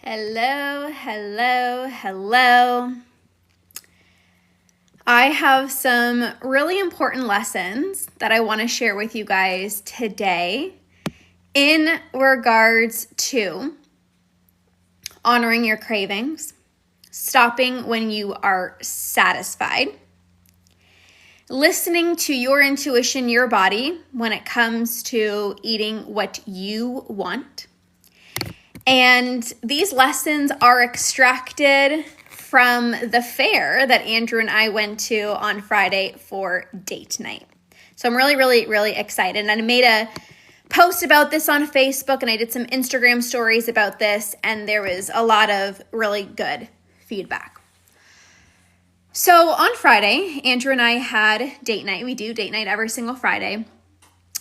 Hello, hello, hello. I have some really important lessons that I want to share with you guys today in regards to honoring your cravings, stopping when you are satisfied, listening to your intuition, your body when it comes to eating what you want. And these lessons are extracted from the fair that Andrew and I went to on Friday for date night. So I'm really excited. And I made a post about this on Facebook and I did some Instagram stories about this, and there was a lot of really good feedback. So on Friday, Andrew and I had date night. We do date night every single Friday.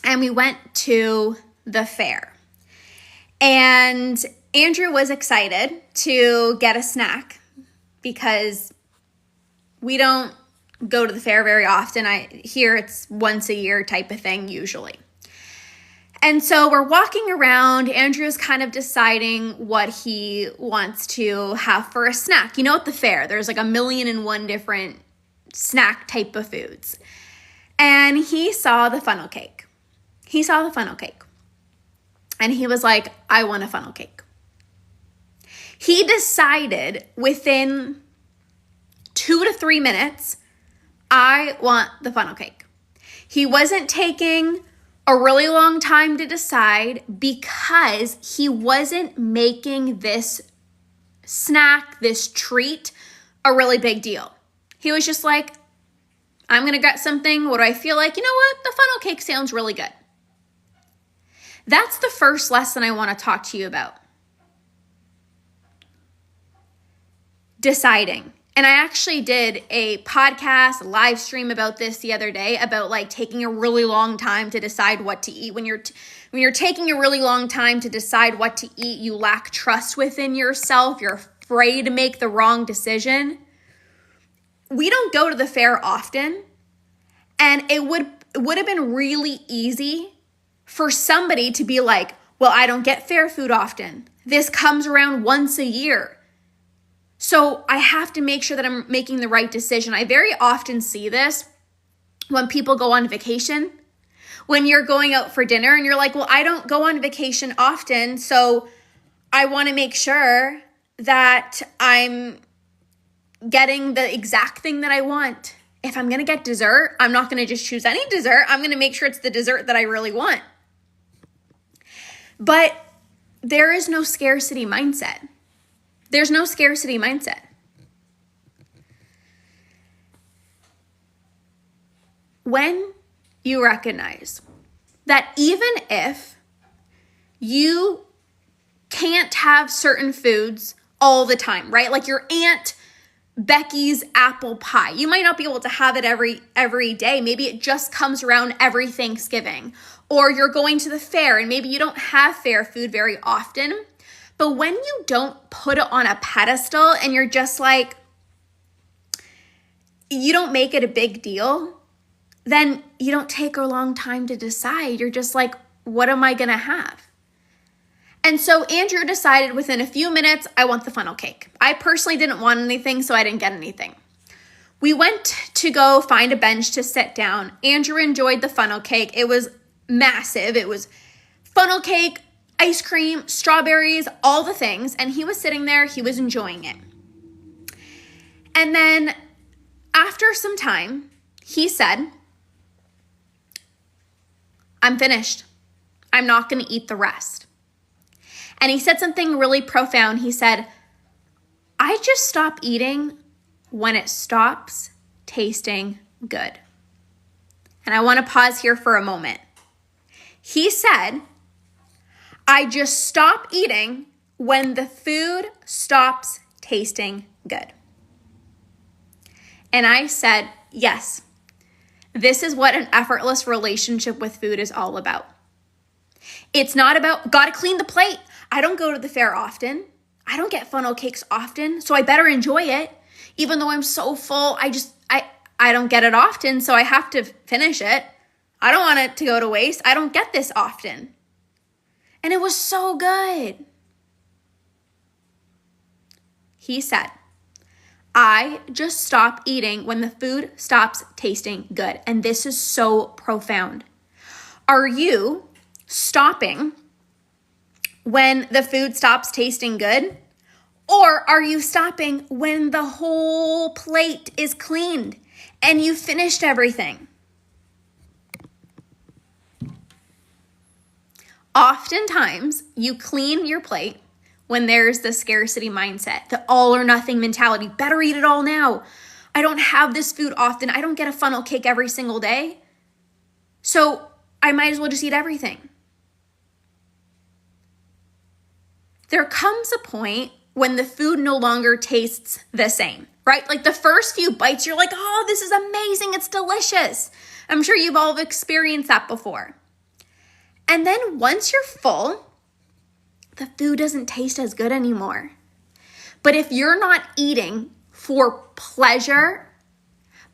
And we went to the fair. And Andrew was excited to get a snack because we don't go to the fair very often. I hear it's once a year type of thing usually. And so we're walking around. Andrew's kind of deciding what he wants to have for a snack. You know, at the fair, there's like 1,000,001 different snack type of foods. And he saw the funnel cake. And he was like, I want a funnel cake. He decided within 2 to 3 minutes, I want the funnel cake. He wasn't taking a really long time to decide because he wasn't making this snack, this treat, a really big deal. He was just like, I'm going to get something. What do I feel like? You know what? The funnel cake sounds really good. That's the first lesson I want to talk to you about. Deciding. And I actually did a podcast, a live stream about this the other day about like taking a really long time to decide what to eat. When you're taking a really long time to decide what to eat, you lack trust within yourself. You're afraid to make the wrong decision. We don't go to the fair often, and it would have been really easy for somebody to be like, well, I don't get fair food often. This comes around once a year. So I have to make sure that I'm making the right decision. I very often see this when people go on vacation. When you're going out for dinner and you're like, well, I don't go on vacation often, so I want to make sure that I'm getting the exact thing that I want. If I'm going to get dessert, I'm not going to just choose any dessert. I'm going to make sure it's the dessert that I really want. But there is no scarcity mindset. There's no scarcity mindset. When you recognize that even if you can't have certain foods all the time, right? Like your Aunt Becky's apple pie. You might not be able to have it every day. Maybe it just comes around every Thanksgiving. Or you're going to the fair and maybe you don't have fair food very often. But when you don't put it on a pedestal and you're just like, you don't make it a big deal, then you don't take a long time to decide. You're just like, what am I going to have? And so Andrew decided within a few minutes, I want the funnel cake. I personally didn't want anything, so I didn't get anything. We went to go find a bench to sit down. Andrew enjoyed the funnel cake. It was massive. It was funnel cake, ice cream, strawberries, all the things. And he was sitting there, he was enjoying it. And then after some time, he said, I'm finished. I'm not going to eat the rest. And he said something really profound. He said, I just stop eating when it stops tasting good. And I want to pause here for a moment. He said, I just stop eating when the food stops tasting good. And I said, yes, this is what an effortless relationship with food is all about. It's not about, gotta clean the plate. I don't go to the fair often. I don't get funnel cakes often, so I better enjoy it. Even though I'm so full, I don't get it often, so I have to finish it. I don't want it to go to waste. I don't get this often. And it was so good. He said, I just stop eating when the food stops tasting good. And this is so profound. Are you stopping when the food stops tasting good? Or are you stopping when the whole plate is cleaned and you finished everything? Oftentimes, you clean your plate when there's the scarcity mindset, the all or nothing mentality. Better eat it all now. I don't have this food often. I don't get a funnel cake every single day. So I might as well just eat everything. There comes a point when the food no longer tastes the same, right? Like the first few bites, you're like, oh, this is amazing. It's delicious. I'm sure you've all experienced that before. And then once you're full, the food doesn't taste as good anymore. But if you're not eating for pleasure,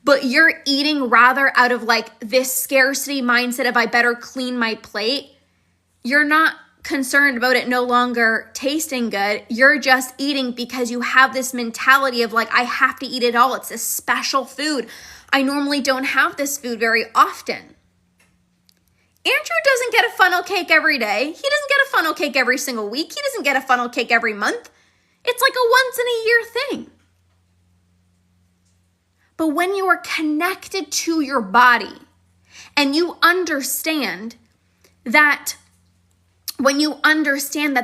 but you're eating rather out of like this scarcity mindset of I better clean my plate, you're not concerned about it no longer tasting good. You're just eating because you have this mentality of like, I have to eat it all. It's a special food. I normally don't have this food very often. Andrew doesn't get a funnel cake every day. He doesn't get a funnel cake every single week. He doesn't get a funnel cake every month. It's like a once in a year thing. But when you are connected to your body and you understand that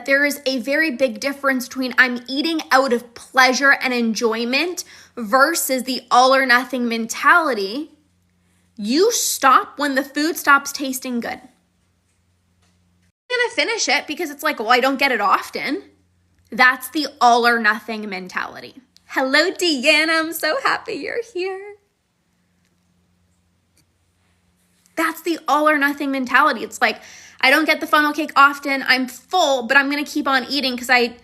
there is a very big difference between I'm eating out of pleasure and enjoyment versus the all or nothing mentality, you stop when the food stops tasting good. I'm going to finish it because it's like, well, I don't get it often. That's the all or nothing mentality. Hello, Deanna. I'm so happy you're here. That's the all or nothing mentality. It's like, I don't get the funnel cake often. I'm full, but I'm going to keep on eating because I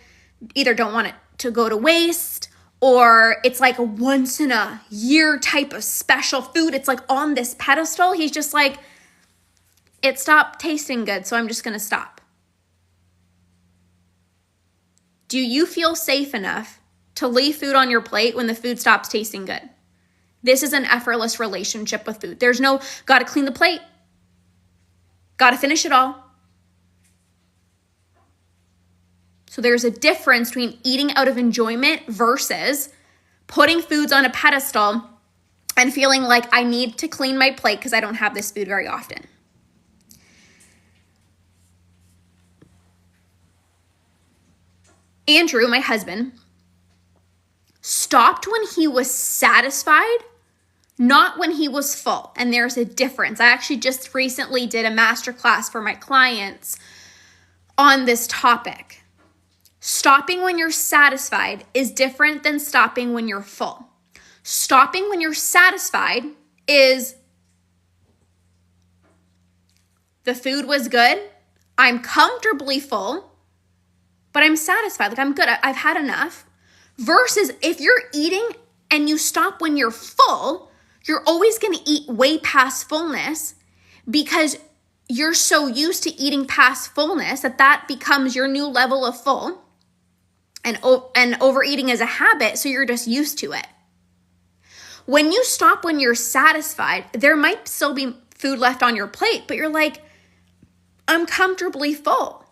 either don't want it to go to waste, or it's like a once in a year type of special food. It's like on this pedestal. He's just like, it stopped tasting good, so I'm just going to stop. Do you feel safe enough to leave food on your plate when the food stops tasting good? This is an effortless relationship with food. There's no, got to clean the plate. Got to finish it all. So there's a difference between eating out of enjoyment versus putting foods on a pedestal and feeling like I need to clean my plate because I don't have this food very often. Andrew, my husband, stopped when he was satisfied, not when he was full. And there's a difference. I actually just recently did a masterclass for my clients on this topic. Stopping when you're satisfied is different than stopping when you're full. Stopping when you're satisfied is the food was good, I'm comfortably full, but I'm satisfied. Like I'm good. I've had enough. Versus if you're eating and you stop when you're full, you're always going to eat way past fullness because you're so used to eating past fullness that becomes your new level of full. And overeating is a habit, so you're just used to it. When you stop when you're satisfied, there might still be food left on your plate, but you're like, I'm comfortably full.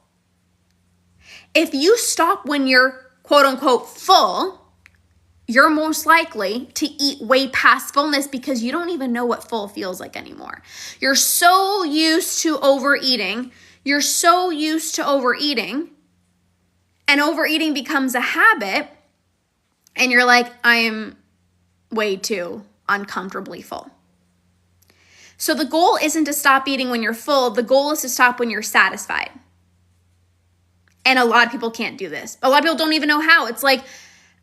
If you stop when you're quote unquote full, you're most likely to eat way past fullness because you don't even know what full feels like anymore. You're so used to overeating. And overeating becomes a habit, and you're like, I am way too uncomfortably full. So the goal isn't to stop eating when you're full. The goal is to stop when you're satisfied. And a lot of people can't do this. A lot of people don't even know how. It's like,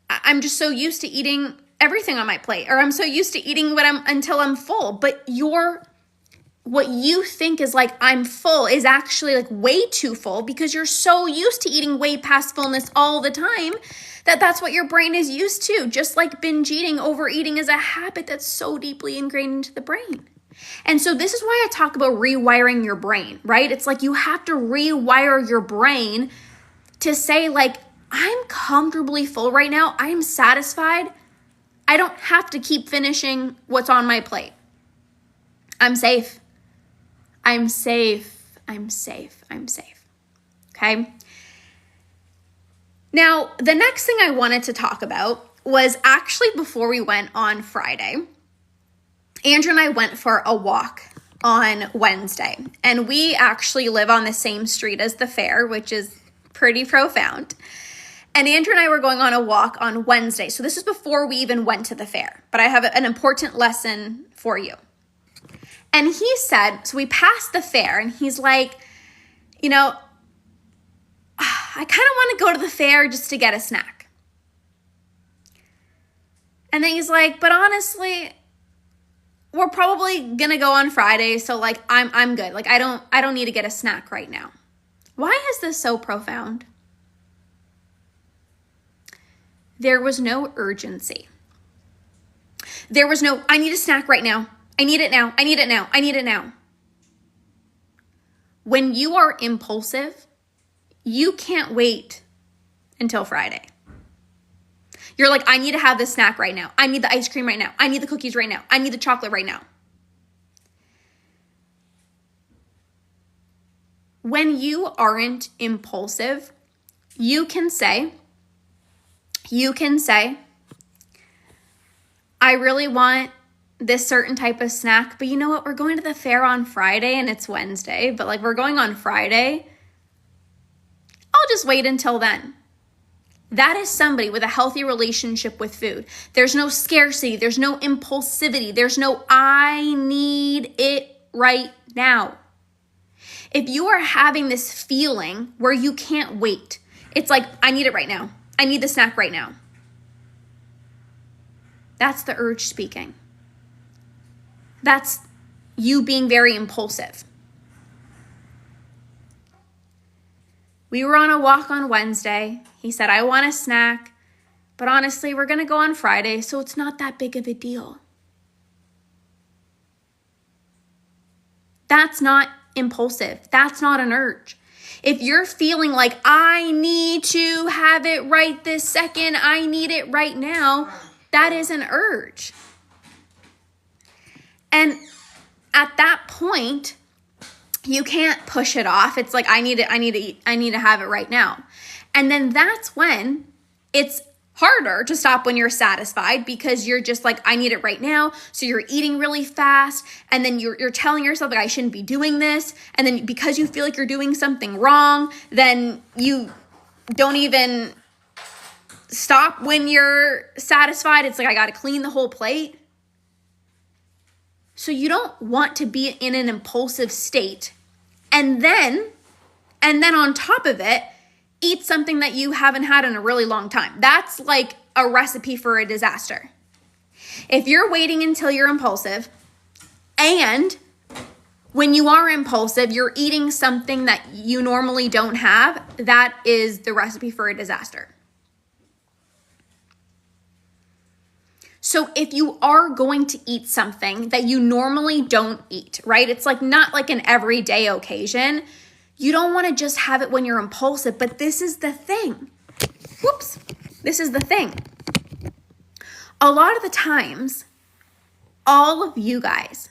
I'm just so used to eating everything on my plate, or I'm so used to eating until I'm full. But what you think is like, I'm full is actually like way too full because you're so used to eating way past fullness all the time that's what your brain is used to. Just like binge eating, overeating is a habit that's so deeply ingrained into the brain. And so this is why I talk about rewiring your brain, right? It's like you have to rewire your brain to say like, I'm comfortably full right now. I'm satisfied. I don't have to keep finishing what's on my plate. I'm safe. I'm safe. I'm safe. I'm safe. Okay? Now, the next thing I wanted to talk about was actually before we went on Friday, Andrew and I went for a walk on Wednesday, and we actually live on the same street as the fair, which is pretty profound. And Andrew and I were going on a walk on Wednesday. So this is before we even went to the fair, but I have an important lesson for you. And he said, so we passed the fair, and he's like, you know, I kind of want to go to the fair just to get a snack. And then he's like, but honestly, we're probably going to go on Friday. So like, I'm good. Like, I don't need to get a snack right now. Why is this so profound? There was no urgency. There was no, I need a snack right now. I need it now. I need it now. I need it now. When you are impulsive, you can't wait until Friday. You're like, I need to have this snack right now. I need the ice cream right now. I need the cookies right now. I need the chocolate right now. When you aren't impulsive, you can say, I really want this certain type of snack, but you know what? We're going to the fair on Friday and it's Wednesday, but like we're going on Friday. I'll just wait until then. That is somebody with a healthy relationship with food. There's no scarcity. There's no impulsivity. There's no, I need it right now. If you are having this feeling where you can't wait, it's like, I need it right now. I need the snack right now. That's the urge speaking. That's you being very impulsive. We were on a walk on Wednesday. He said, I want a snack, but honestly, we're going to go on Friday, so it's not that big of a deal. That's not impulsive. That's not an urge. If you're feeling like I need to have it right this second, I need it right now, that is an urge. And at that point, you can't push it off. It's like, I need to have it right now. And then that's when it's harder to stop when you're satisfied, because you're just like, I need it right now. So you're eating really fast. And then you're telling yourself like, I shouldn't be doing this. And then because you feel like you're doing something wrong, then you don't even stop when you're satisfied. It's like, I got to clean the whole plate. So you don't want to be in an impulsive state and then on top of it, eat something that you haven't had in a really long time. That's like a recipe for a disaster. If you're waiting until you're impulsive, and when you are impulsive, you're eating something that you normally don't have, that is the recipe for a disaster. So if you are going to eat something that you normally don't eat, right? It's like not like an everyday occasion. You don't want to just have it when you're impulsive, but this is the thing. This is the thing. A lot of the times, all of you guys,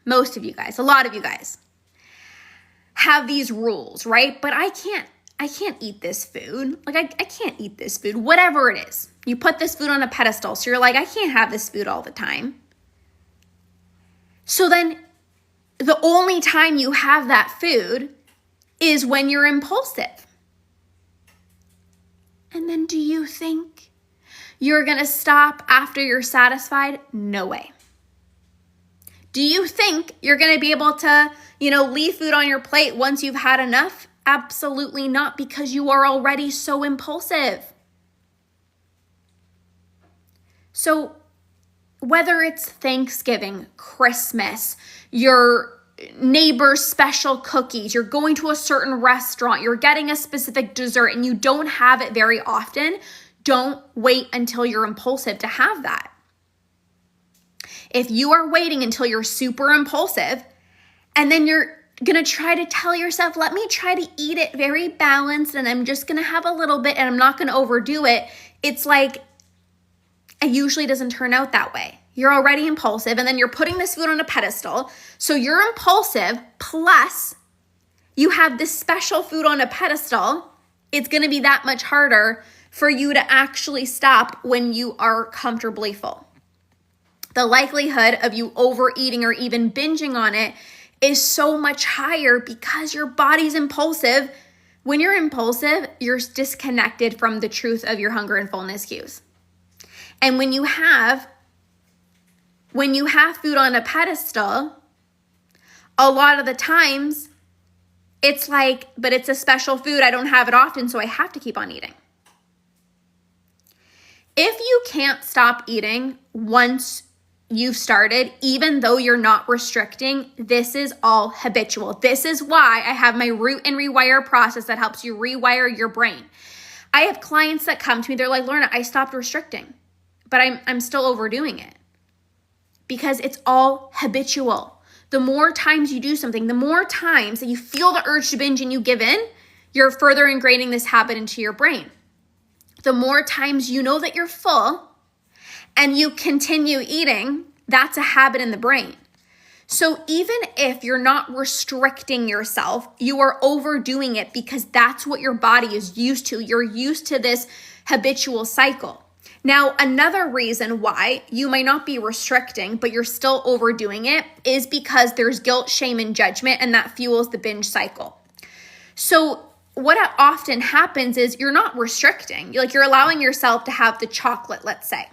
most of you guys, a lot of you guys have these rules, right? But I can't eat this food. Like I can't eat this food, whatever it is. You put this food on a pedestal. So you're like, I can't have this food all the time. So then the only time you have that food is when you're impulsive. And then do you think you're going to stop after you're satisfied? No way. Do you think you're going to be able to, leave food on your plate once you've had enough? Absolutely not, because you are already so impulsive. So whether it's Thanksgiving, Christmas, your neighbor's special cookies, you're going to a certain restaurant, you're getting a specific dessert, and you don't have it very often, don't wait until you're impulsive to have that. If you are waiting until you're super impulsive, and then you're going to try to tell yourself, let me try to eat it very balanced and I'm just going to have a little bit and I'm not going to overdo it. It's like, it usually doesn't turn out that way. You're already impulsive and then you're putting this food on a pedestal. So you're impulsive plus you have this special food on a pedestal. It's going to be that much harder for you to actually stop when you are comfortably full. The likelihood of you overeating or even binging on it is so much higher because your body's impulsive. When you're impulsive, you're disconnected from the truth of your hunger and fullness cues. And when you have food on a pedestal, a lot of the times it's like, but it's a special food. I don't have it often, so I have to keep on eating. If you can't stop eating once you've started, even though you're not restricting, this is all habitual. This is why I have my root and rewire process that helps you rewire your brain. I have clients that come to me, they're like, Lorna, I stopped restricting, but I'm still overdoing it because it's all habitual. The more times you do something, the more times that you feel the urge to binge and you give in, you're further ingraining this habit into your brain. The more times you know that you're full and you continue eating, that's a habit in the brain. So even if you're not restricting yourself, you are overdoing it because that's what your body is used to. You're used to this habitual cycle. Now, another reason why you might not be restricting, but you're still overdoing it is because there's guilt, shame, and judgment, and that fuels the binge cycle. So what often happens is you're not restricting. You're allowing yourself to have the chocolate, let's say.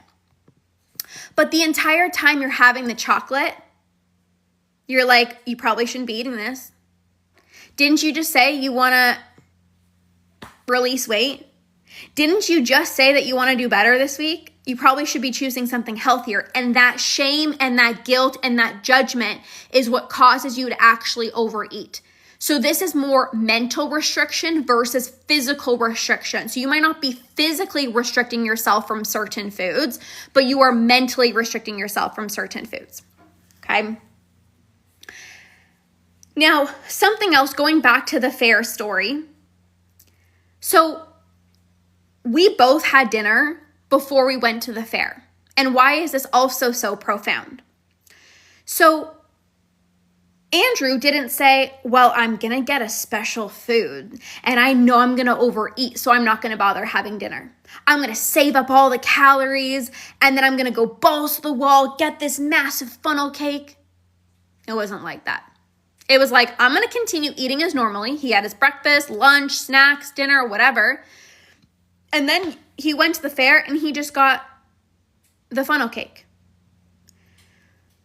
But the entire time you're having the chocolate, you're like, you probably shouldn't be eating this. Didn't you just say you want to release weight? Didn't you just say that you want to do better this week? You probably should be choosing something healthier. And that shame and that guilt and that judgment is what causes you to actually overeat. So this is more mental restriction versus physical restriction. So you might not be physically restricting yourself from certain foods, but you are mentally restricting yourself from certain foods. Okay? Now, something else, going back to the fair story. So we both had dinner before we went to the fair. And why is this also so profound? So Andrew didn't say, well, I'm going to get a special food and I know I'm going to overeat, so I'm not going to bother having dinner. I'm going to save up all the calories and then I'm going to go balls to the wall, get this massive funnel cake. It wasn't like that. It was like, I'm going to continue eating as normally. He had his breakfast, lunch, snacks, dinner, whatever. And then he went to the fair and he just got the funnel cake.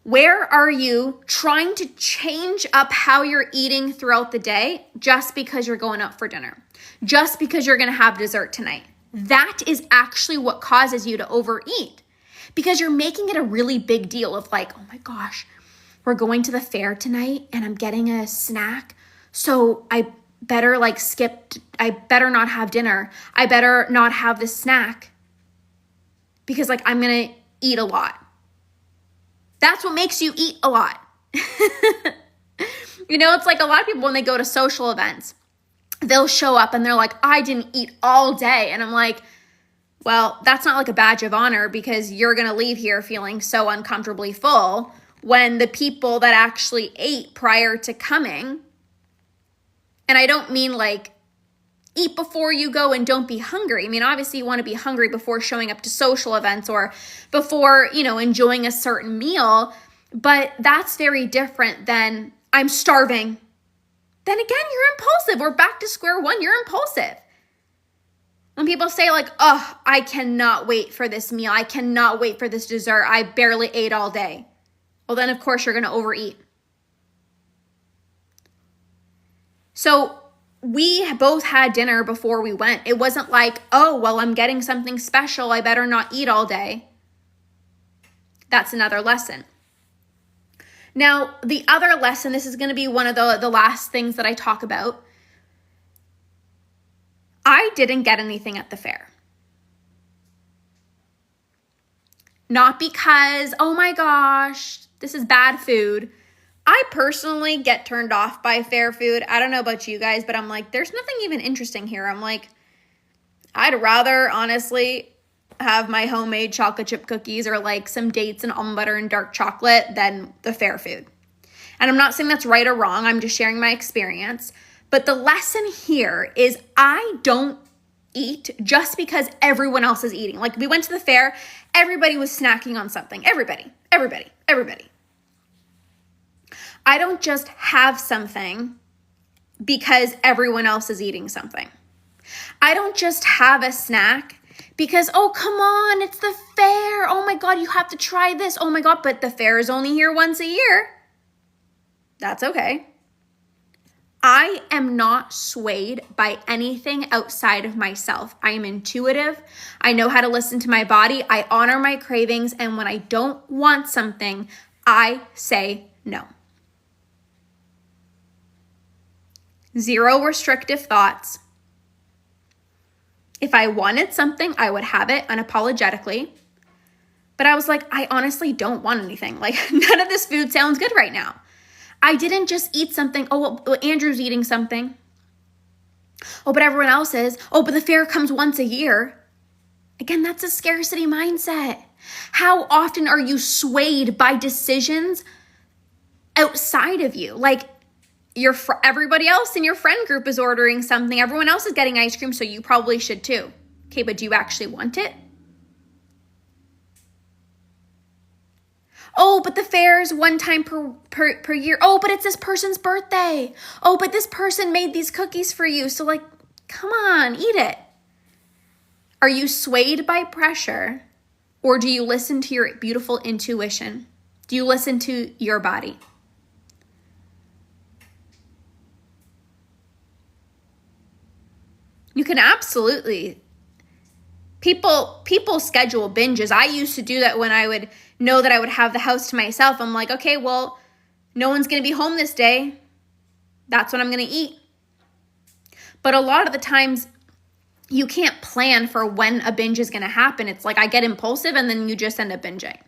Where are you trying to change up how you're eating throughout the day just because you're going out for dinner? Just because you're going to have dessert tonight? That is actually what causes you to overeat because you're making it a really big deal of like, oh my gosh, we're going to the fair tonight and I'm getting a snack. So I better I better not have dinner. I better not have this snack because I'm going to eat a lot. That's what makes you eat a lot. It's like a lot of people when they go to social events, they'll show up and they're like, I didn't eat all day. And I'm like, well, that's not like a badge of honor because you're going to leave here feeling so uncomfortably full when the people that actually ate prior to coming, and I don't mean eat before you go and don't be hungry. I mean, obviously you want to be hungry before showing up to social events or before, enjoying a certain meal, but that's very different than I'm starving. Then again, you're impulsive. We're back to square one. You're impulsive. When people say oh, I cannot wait for this meal. I cannot wait for this dessert. I barely ate all day. Well, then of course you're going to overeat. So we both had dinner before we went. It wasn't like, oh, well, I'm getting something special. I better not eat all day. That's another lesson. Now, the other lesson, this is going to be one of the last things that I talk about. I didn't get anything at the fair. Not because, oh my gosh, this is bad food. I personally get turned off by fair food. I don't know about you guys, but I'm like, there's nothing even interesting here. I'm like, I'd rather honestly have my homemade chocolate chip cookies or like some dates and almond butter and dark chocolate than the fair food. And I'm not saying that's right or wrong. I'm just sharing my experience. But the lesson here is I don't eat just because everyone else is eating. Like we went to the fair, everybody was snacking on something. Everybody. I don't just have something because everyone else is eating something. I don't just have a snack because, oh, come on, it's the fair. Oh my God, you have to try this. Oh my God, but the fair is only here once a year. That's okay. I am not swayed by anything outside of myself. I am intuitive. I know how to listen to my body. I honor my cravings. And when I don't want something, I say no. Zero restrictive thoughts. If I wanted something, I would have it unapologetically. But I was like, I honestly don't want anything. Like, none of this food sounds good right now. I didn't just eat something. Oh, well, Andrew's eating something. Oh, but everyone else is. Oh, but the fair comes once a year. Again, that's a scarcity mindset. How often are you swayed by decisions outside of you? Like, everybody else in your friend group is ordering something. Everyone else is getting ice cream, so you probably should too. Okay, but do you actually want it? Oh, but the fair is one time per year. Oh, but it's this person's birthday. Oh, but this person made these cookies for you. So like, come on, eat it. Are you swayed by pressure or do you listen to your beautiful intuition? Do you listen to your body? You can absolutely. People schedule binges. I used to do that when I would know that I would have the house to myself. I'm like, okay, well, no one's going to be home this day. That's what I'm going to eat. But a lot of the times you can't plan for when a binge is going to happen. It's like I get impulsive and then you just end up binging.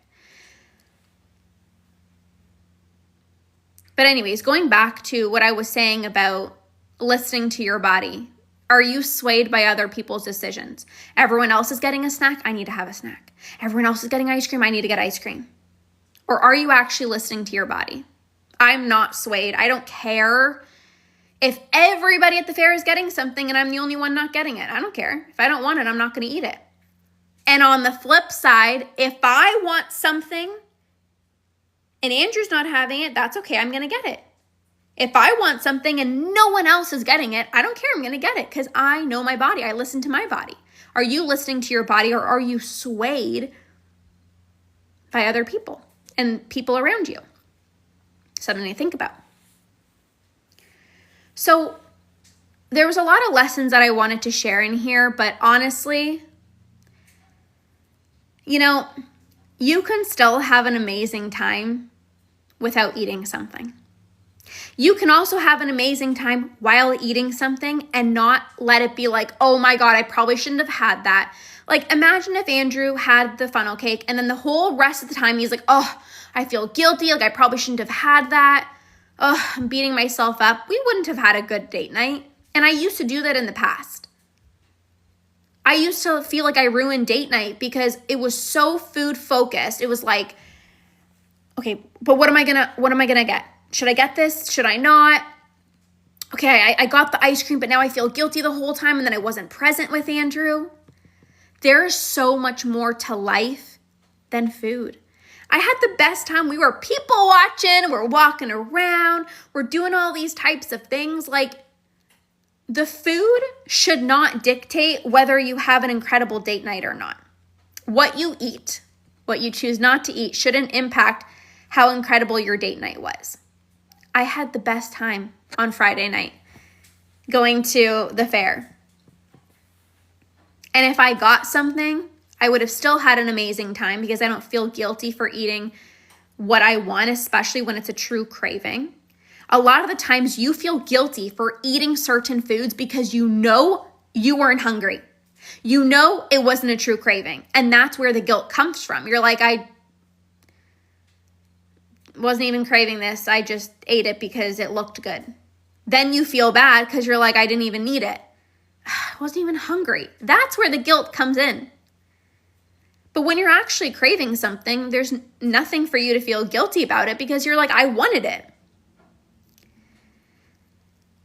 But anyways, going back to what I was saying about listening to your body. Are you swayed by other people's decisions? Everyone else is getting a snack. I need to have a snack. Everyone else is getting ice cream. I need to get ice cream. Or are you actually listening to your body? I'm not swayed. I don't care if everybody at the fair is getting something and I'm the only one not getting it. I don't care. If I don't want it, I'm not going to eat it. And on the flip side, if I want something and Andrew's not having it, that's okay. I'm going to get it. If I want something and no one else is getting it, I don't care. I'm going to get it because I know my body. I listen to my body. Are you listening to your body or are you swayed by other people and people around you? Something to think about. So there was a lot of lessons that I wanted to share in here, but honestly, you can still have an amazing time without eating something. You can also have an amazing time while eating something and not let it be like, oh my God, I probably shouldn't have had that. Like imagine if Andrew had the funnel cake and then the whole rest of the time he's like, oh, I feel guilty. Like I probably shouldn't have had that. Oh, I'm beating myself up. We wouldn't have had a good date night. And I used to do that in the past. I used to feel like I ruined date night because it was so food focused. It was like, okay, but what am I gonna get? Should I get this? Should I not? Okay, I got the ice cream, but now I feel guilty the whole time and then I wasn't present with Andrew. There's so much more to life than food. I had the best time. We were people watching, we're walking around, we're doing all these types of things. Like the food should not dictate whether you have an incredible date night or not. What you eat, what you choose not to eat shouldn't impact how incredible your date night was. I had the best time on Friday night going to the fair. And if I got something, I would have still had an amazing time because I don't feel guilty for eating what I want, especially when it's a true craving. A lot of the times you feel guilty for eating certain foods because you know you weren't hungry. You know it wasn't a true craving. And that's where the guilt comes from. You're like, wasn't even craving this. I just ate it because it looked good. Then you feel bad because you're like, I didn't even need it. I wasn't even hungry. That's where the guilt comes in. But when you're actually craving something, there's nothing for you to feel guilty about it because you're like, I wanted it.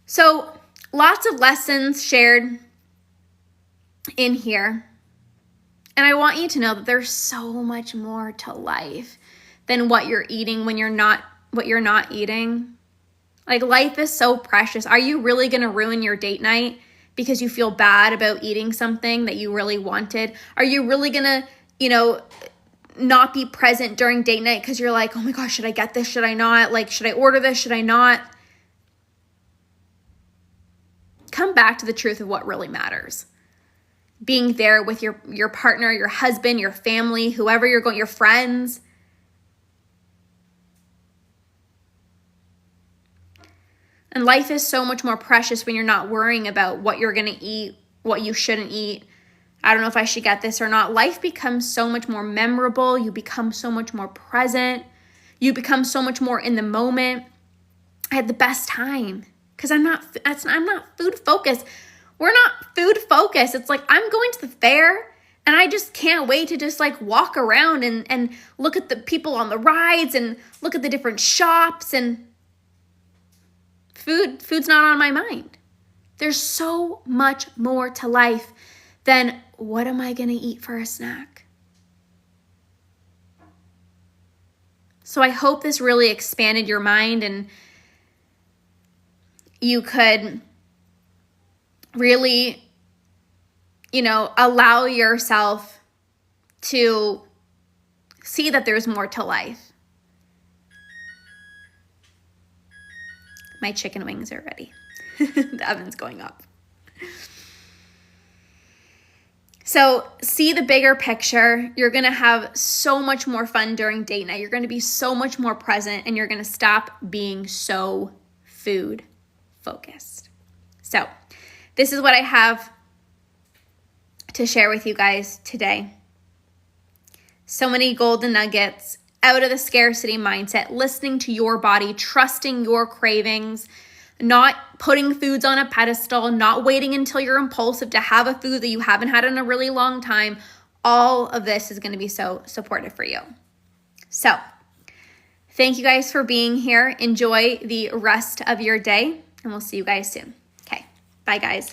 So lots of lessons shared in here. And I want you to know that there's so much more to life than what you're eating when you're not eating. Like, life is so precious. Are you really going to ruin your date night because you feel bad about eating something that you really wanted? Are you really going to, not be present during date night because you're like, oh my gosh, should I get this? Should I not? Like, should I order this? Should I not? Come back to the truth of what really matters. Being there with your partner, your husband, your family, whoever you're going, your friends. And life is so much more precious when you're not worrying about what you're going to eat, what you shouldn't eat. I don't know if I should get this or not. Life becomes so much more memorable. You become so much more present. You become so much more in the moment. I had the best time because I'm not food focused. We're not food focused. It's like, I'm going to the fair and I just can't wait to just like walk around and look at the people on the rides and look at the different shops, and food's not on my mind. There's so much more to life than what am I going to eat for a snack? So I hope this really expanded your mind and you could really, allow yourself to see that there's more to life. My chicken wings are ready. The oven's going up. So see the bigger picture. You're going to have so much more fun during date night. You're going to be so much more present, and you're going to stop being so food focused. So this is what I have to share with you guys today. So many golden nuggets out of the scarcity mindset, listening to your body, trusting your cravings, not putting foods on a pedestal, not waiting until you're impulsive to have a food that you haven't had in a really long time. All of this is going to be so supportive for you. So thank you guys for being here. Enjoy the rest of your day, and we'll see you guys soon. Okay, bye guys.